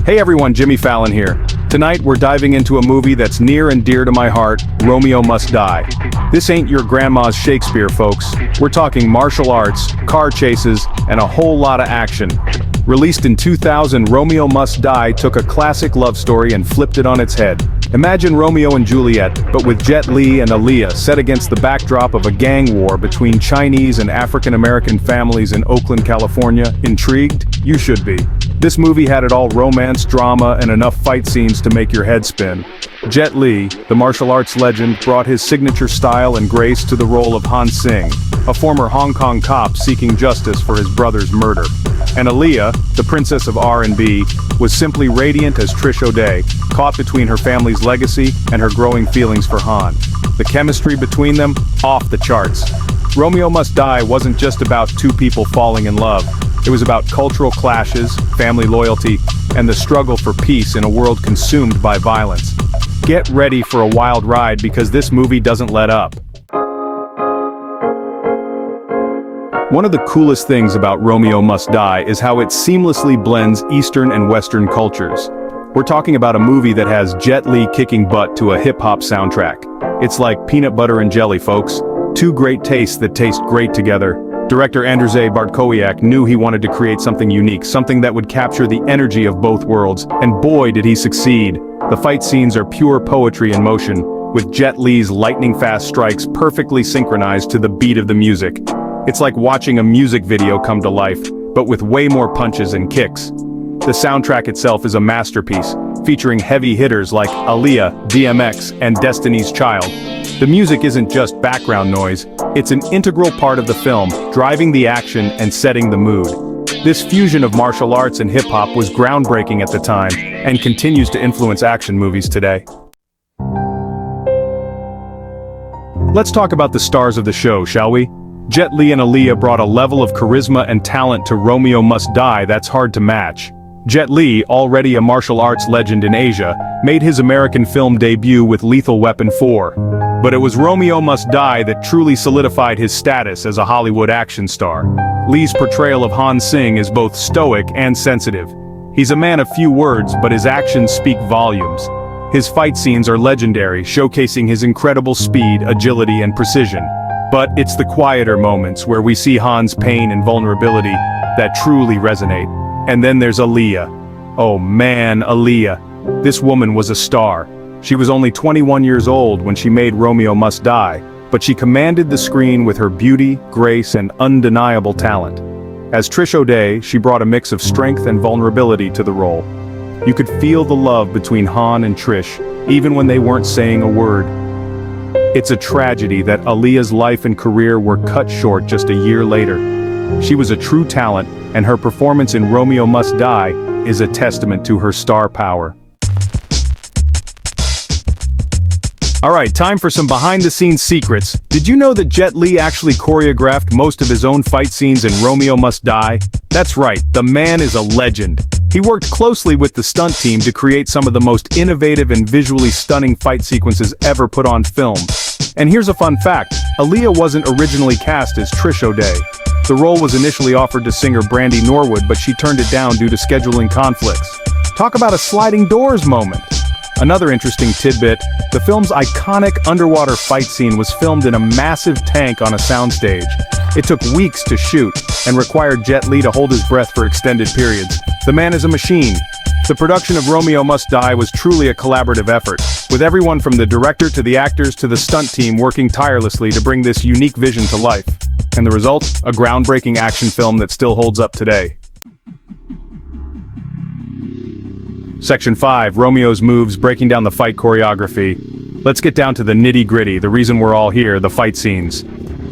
Hey everyone, Jimmy Fallon here. Tonight we're diving into a movie that's near and dear to my heart, Romeo Must Die. This ain't your grandma's Shakespeare, folks. We're talking martial arts, car chases, and a whole lot of action. Released in 2000, Romeo Must Die took a classic love story and flipped it on its head. Imagine Romeo and Juliet, but with Jet Li and Aaliyah, set against the backdrop of a gang war between Chinese and African-American families in Oakland, California. Intrigued? You should be. This movie had it all: romance, drama, and enough fight scenes to make your head spin. Jet Li, the martial arts legend, brought his signature style and grace to the role of Han Sing, a former Hong Kong cop seeking justice for his brother's murder. And Aaliyah, the princess of R&B, was simply radiant as Trish O'Day, caught between her family's legacy and her growing feelings for Han. The chemistry between them, off the charts. Romeo Must Die wasn't just about two people falling in love. It was about cultural clashes, family loyalty, and the struggle for peace in a world consumed by violence. Get ready for a wild ride because this movie doesn't let up. One of the coolest things about Romeo Must Die is how it seamlessly blends Eastern and Western cultures. We're talking about a movie that has Jet Li kicking butt to a hip-hop soundtrack. It's like peanut butter and jelly, folks. Two great tastes that taste great together. Director Andrzej Bartkowiak knew he wanted to create something unique, something that would capture the energy of both worlds, and boy did he succeed. The fight scenes are pure poetry in motion, with Jet Li's lightning-fast strikes perfectly synchronized to the beat of the music. It's like watching a music video come to life, but with way more punches and kicks. The soundtrack itself is a masterpiece, featuring heavy hitters like Aaliyah, DMX, and Destiny's Child. The music isn't just background noise, it's an integral part of the film, driving the action and setting the mood. This fusion of martial arts and hip-hop was groundbreaking at the time, and continues to influence action movies today. Let's talk about the stars of the show, shall we? Jet Li and Aaliyah brought a level of charisma and talent to Romeo Must Die that's hard to match. Jet Li, already a martial arts legend in Asia, made his American film debut with Lethal Weapon 4. But it was Romeo Must Die that truly solidified his status as a Hollywood action star. Li's portrayal of Han Sing is both stoic and sensitive. He's a man of few words, but his actions speak volumes. His fight scenes are legendary, showcasing his incredible speed, agility, and precision. But it's the quieter moments where we see Han's pain and vulnerability that truly resonate. And then there's Aaliyah. Oh man, Aaliyah. This woman was a star. She was only 21 years old when she made Romeo Must Die, but she commanded the screen with her beauty, grace, and undeniable talent. As Trish O'Day, she brought a mix of strength and vulnerability to the role. You could feel the love between Han and Trish, even when they weren't saying a word. It's a tragedy that Aaliyah's life and career were cut short just a year later. She was a true talent, and her performance in Romeo Must Die is a testament to her star power. Alright, time for some behind-the-scenes secrets. Did you know that Jet Li actually choreographed most of his own fight scenes in Romeo Must Die? That's right, the man is a legend. He worked closely with the stunt team to create some of the most innovative and visually stunning fight sequences ever put on film. And here's a fun fact, Aaliyah wasn't originally cast as Trish O'Day. The role was initially offered to singer Brandy Norwood, but she turned it down due to scheduling conflicts. Talk about a sliding doors moment. Another interesting tidbit, the film's iconic underwater fight scene was filmed in a massive tank on a soundstage. It took weeks to shoot, and required Jet Li to hold his breath for extended periods. The man is a machine. The production of Romeo Must Die was truly a collaborative effort, with everyone from the director to the actors to the stunt team working tirelessly to bring this unique vision to life. And the result? A groundbreaking action film that still holds up today. Section 5, Romeo's moves, breaking down the fight choreography. Let's get down to the nitty-gritty, the reason we're all here, the fight scenes.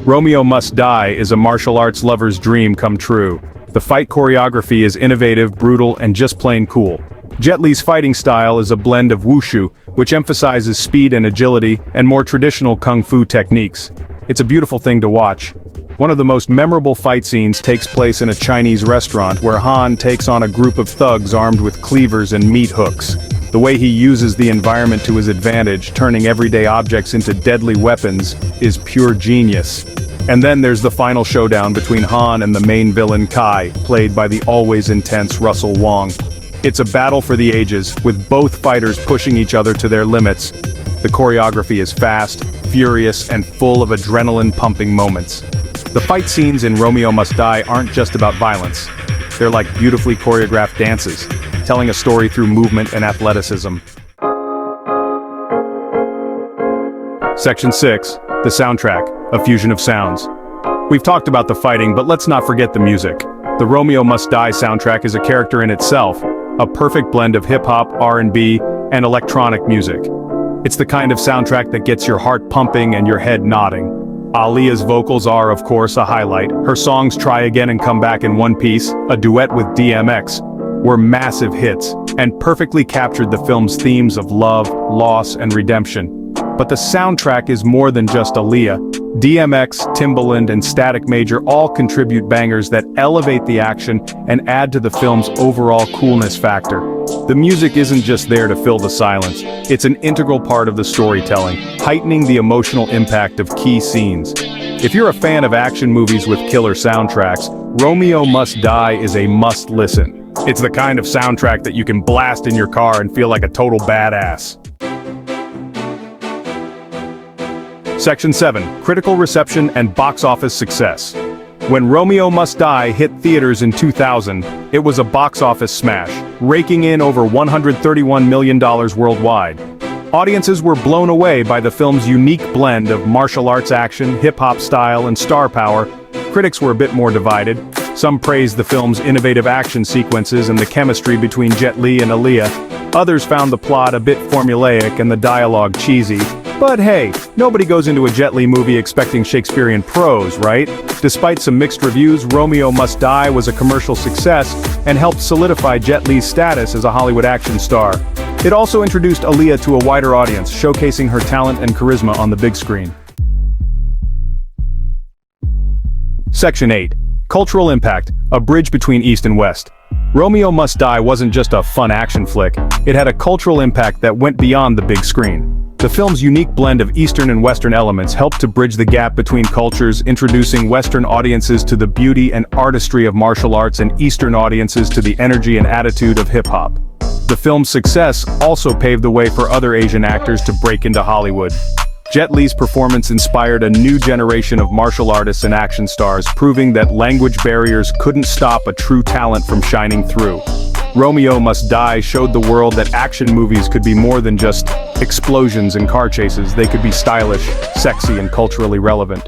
Romeo Must Die is a martial arts lover's dream come true. The fight choreography is innovative, brutal, and just plain cool. Jet Li's fighting style is a blend of wushu, which emphasizes speed and agility, and more traditional kung fu techniques. It's a beautiful thing to watch. One of the most memorable fight scenes takes place in a Chinese restaurant where Han takes on a group of thugs armed with cleavers and meat hooks. The way he uses the environment to his advantage, turning everyday objects into deadly weapons, is pure genius. And then there's the final showdown between Han and the main villain Kai, played by the always intense Russell Wong. It's a battle for the ages, with both fighters pushing each other to their limits. The choreography is fast, furious, and full of adrenaline-pumping moments. The fight scenes in Romeo Must Die aren't just about violence. They're like beautifully choreographed dances, telling a story through movement and athleticism. Section 6. The soundtrack, a fusion of sounds. We've talked about the fighting, but let's not forget the music. The Romeo Must Die soundtrack is a character in itself, a perfect blend of hip-hop, R&B, and electronic music. It's the kind of soundtrack that gets your heart pumping and your head nodding. Aaliyah's vocals are, of course, a highlight. Her songs Try Again and Come Back in One Piece, a duet with DMX, were massive hits, and perfectly captured the film's themes of love, loss, and redemption. But the soundtrack is more than just Aaliyah. DMX, Timbaland, and Static Major all contribute bangers that elevate the action and add to the film's overall coolness factor. The music isn't just there to fill the silence, it's an integral part of the storytelling, heightening the emotional impact of key scenes. If you're a fan of action movies with killer soundtracks, Romeo Must Die is a must-listen. It's the kind of soundtrack that you can blast in your car and feel like a total badass. Section 7. Critical reception and box office success. When Romeo Must Die hit theaters in 2000, it was a box office smash, raking in over $131 million worldwide. Audiences were blown away by the film's unique blend of martial arts action, hip-hop style, and star power. Critics were a bit more divided. Some praised the film's innovative action sequences and the chemistry between Jet Li and Aaliyah. Others found the plot a bit formulaic and the dialogue cheesy. But hey, nobody goes into a Jet Li movie expecting Shakespearean prose, right? Despite some mixed reviews, Romeo Must Die was a commercial success and helped solidify Jet Li's status as a Hollywood action star. It also introduced Aaliyah to a wider audience, showcasing her talent and charisma on the big screen. Section 8. Cultural impact, a bridge between East and West. Romeo Must Die wasn't just a fun action flick, it had a cultural impact that went beyond the big screen. The film's unique blend of Eastern and Western elements helped to bridge the gap between cultures, introducing Western audiences to the beauty and artistry of martial arts and Eastern audiences to the energy and attitude of hip-hop. The film's success also paved the way for other Asian actors to break into Hollywood. Jet Li's performance inspired a new generation of martial artists and action stars, proving that language barriers couldn't stop a true talent from shining through. Romeo Must Die showed the world that action movies could be more than just explosions and car chases. They could be stylish, sexy, and culturally relevant.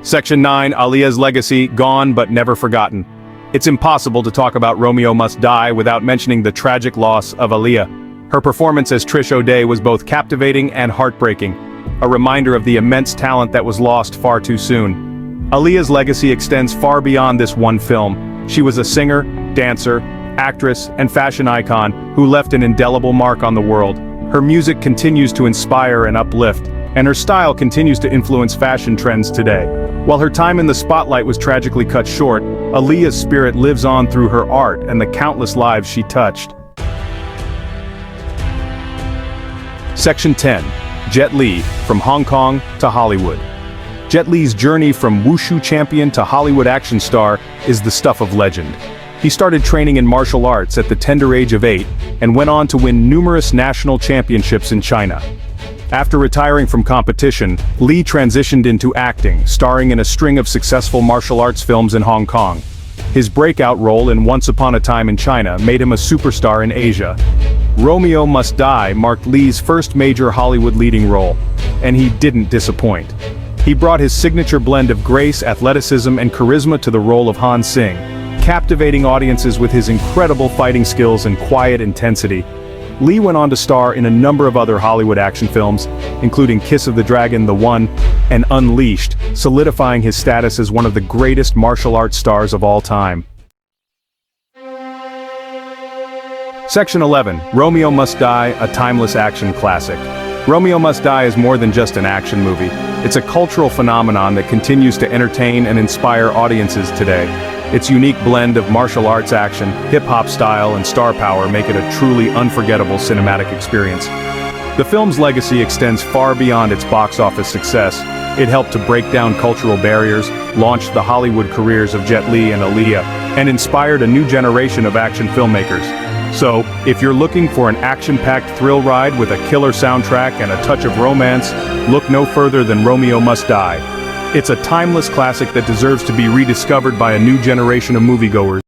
Section 9. Aaliyah's legacy, gone but never forgotten. It's impossible to talk about Romeo Must Die without mentioning the tragic loss of Aaliyah. Her performance as Trish O'Day was both captivating and heartbreaking, a reminder of the immense talent that was lost far too soon. Aaliyah's legacy extends far beyond this one film. She was a singer, dancer, actress, and fashion icon who left an indelible mark on the world. Her music continues to inspire and uplift, and her style continues to influence fashion trends today. While her time in the spotlight was tragically cut short, Aaliyah's spirit lives on through her art and the countless lives she touched. Section 10. Jet Li, from Hong Kong to Hollywood. Jet Li's journey from wushu champion to Hollywood action star is the stuff of legend. He started training in martial arts at the tender age of 8 and went on to win numerous national championships in China. After retiring from competition, Li transitioned into acting, starring in a string of successful martial arts films in Hong Kong. His breakout role in Once Upon a Time in China made him a superstar in Asia. Romeo Must Die marked Li's first major Hollywood leading role, and he didn't disappoint. He brought his signature blend of grace, athleticism, and charisma to the role of Han Sing, captivating audiences with his incredible fighting skills and quiet intensity. Li went on to star in a number of other Hollywood action films, including Kiss of the Dragon, The One, and Unleashed, solidifying his status as one of the greatest martial arts stars of all time. Section 11. Romeo Must Die, a timeless action classic. Romeo Must Die is more than just an action movie. It's a cultural phenomenon that continues to entertain and inspire audiences today. Its unique blend of martial arts action, hip-hop style, and star power make it a truly unforgettable cinematic experience. The film's legacy extends far beyond its box office success. It helped to break down cultural barriers, launched the Hollywood careers of Jet Li and Aaliyah, and inspired a new generation of action filmmakers. So, if you're looking for an action-packed thrill ride with a killer soundtrack and a touch of romance, look no further than Romeo Must Die. It's a timeless classic that deserves to be rediscovered by a new generation of moviegoers.